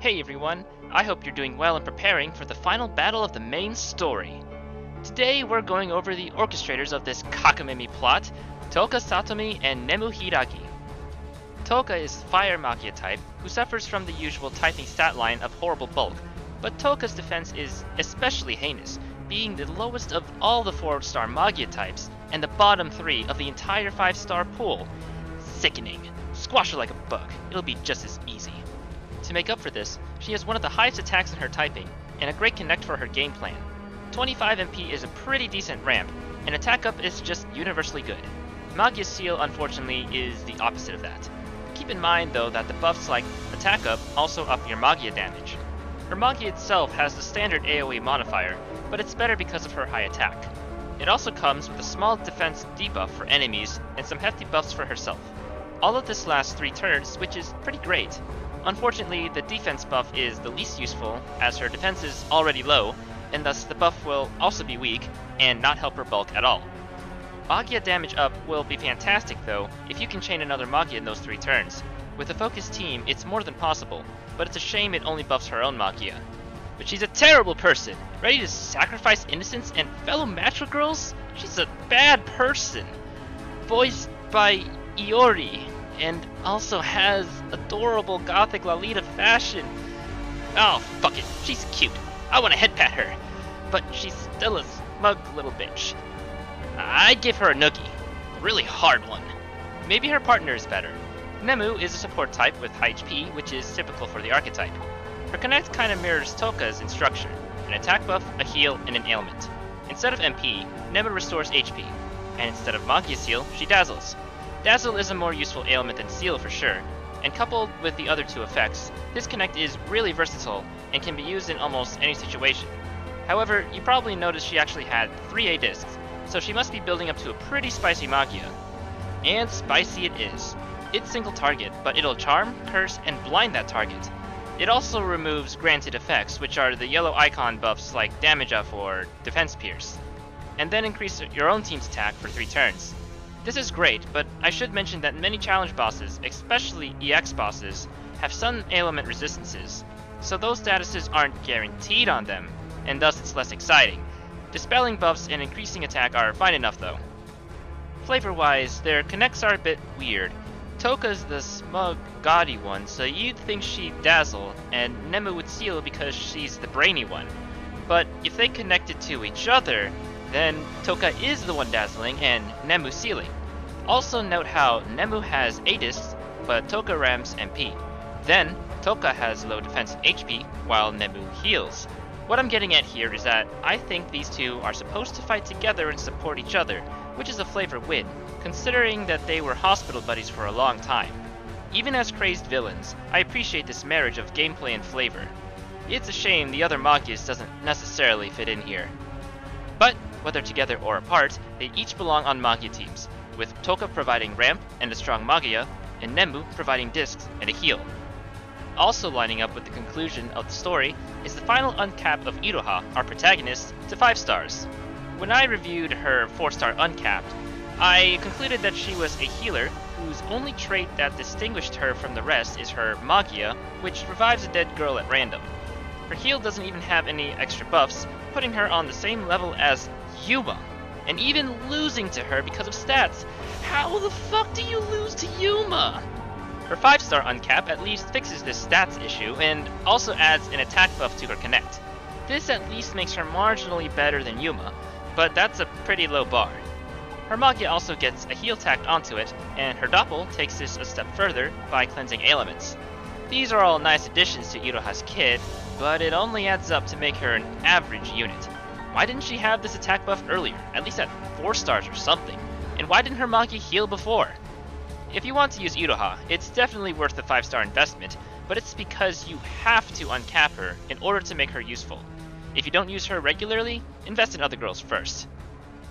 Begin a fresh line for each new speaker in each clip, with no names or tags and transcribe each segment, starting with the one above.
Hey everyone, I hope you're doing well and preparing for the final battle of the main story. Today we're going over the orchestrators of this Kakamemi plot, Touka Satomi and Nemu Hiragi. Touka is Fire Magia type, who suffers from the usual typing stat line of horrible bulk, but Touka's defense is especially heinous, being the lowest of all the 4-star Magia types and the bottom 3 of the entire 5-star pool. Sickening. Squash her like a bug, it'll be just as easy. To make up for this, she has one of the highest attacks in her typing, and a great connect for her game plan. 25 MP is a pretty decent ramp, and attack up is just universally good. Magius Seal unfortunately is the opposite of that. Keep in mind though that the buffs like attack up also up your Magia damage. Her Magia itself has the standard AoE modifier, but it's better because of her high attack. It also comes with a small defense debuff for enemies and some hefty buffs for herself. All of this lasts 3 turns, which is pretty great. Unfortunately, the defense buff is the least useful, as her defense is already low, and thus the buff will also be weak, and not help her bulk at all. Magia damage up will be fantastic though, if you can chain another Magia in those 3 turns. With a focused team, it's more than possible, but it's a shame it only buffs her own Magia. But she's a terrible person, ready to sacrifice innocence and fellow Matra girls? She's a bad person. Voiced by Iori, and also has adorable gothic Lalita fashion. Oh, fuck it, she's cute. I want to head pat her. But she's still a smug little bitch. I'd give her a noogie. A really hard one. Maybe her partner is better. Nemu is a support type with high HP, which is typical for the archetype. Her connect kinda mirrors Touka's in structure. An attack buff, a heal, and an ailment. Instead of MP, Nemu restores HP. And instead of Magia Seal, she dazzles. Dazzle is a more useful ailment than Seal for sure, and coupled with the other 2 effects, this connect is really versatile and can be used in almost any situation. However, you probably noticed she actually had 3 A discs, so she must be building up to a pretty spicy Magia. And spicy it is. It's single target, but it'll charm, curse, and blind that target. It also removes granted effects, which are the yellow icon buffs like damage up or defense pierce, and then increase your own team's attack for 3 turns. This is great, but I should mention that many challenge bosses, especially EX bosses, have some ailment resistances, so those statuses aren't guaranteed on them, and thus it's less exciting. Dispelling buffs and increasing attack are fine enough though. Flavor-wise, their connects are a bit weird. Touka's the smug, gaudy one, so you'd think she'd dazzle, and Nemu would seal because she's the brainy one. But if they connected to each other, then Touka is the one dazzling and Nemu sealing. Also note how Nemu has A discs, but Touka ramps MP. Then, Touka has low defense HP, while Nemu heals. What I'm getting at here is that I think these 2 are supposed to fight together and support each other, which is a flavor win, considering that they were hospital buddies for a long time. Even as crazed villains, I appreciate this marriage of gameplay and flavor. It's a shame the other Magias doesn't necessarily fit in here. But, whether together or apart, they each belong on Magia teams, with Touka providing ramp and a strong Magia, and Nemu providing discs and a heal. Also lining up with the conclusion of the story is the final uncap of Iroha, our protagonist, to 5 stars. When I reviewed her 4-star uncapped, I concluded that she was a healer whose only trait that distinguished her from the rest is her Magia, which revives a dead girl at random. Her heal doesn't even have any extra buffs, putting her on the same level as Yuma, and even losing to her because of stats. How the fuck do you lose to Yuma? Her 5-star uncap at least fixes this stats issue and also adds an attack buff to her connect. This at least makes her marginally better than Yuma, but that's a pretty low bar. Her Magia also gets a heal tacked onto it, and her Doppel takes this a step further by cleansing ailments. These are all nice additions to Iroha's kit, but it only adds up to make her an average unit. Why didn't she have this attack buff earlier, at least at 4 stars or something? And why didn't her Magia heal before? If you want to use Iroha, it's definitely worth the 5-star investment, but it's because you have to uncap her in order to make her useful. If you don't use her regularly, invest in other girls first.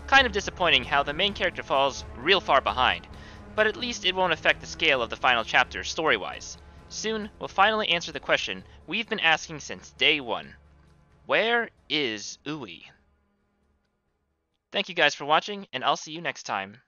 Kind of disappointing how the main character falls real far behind, but at least it won't affect the scale of the final chapter story-wise. Soon, we'll finally answer the question we've been asking since day 1. Where is Ui? Thank you guys for watching, and I'll see you next time.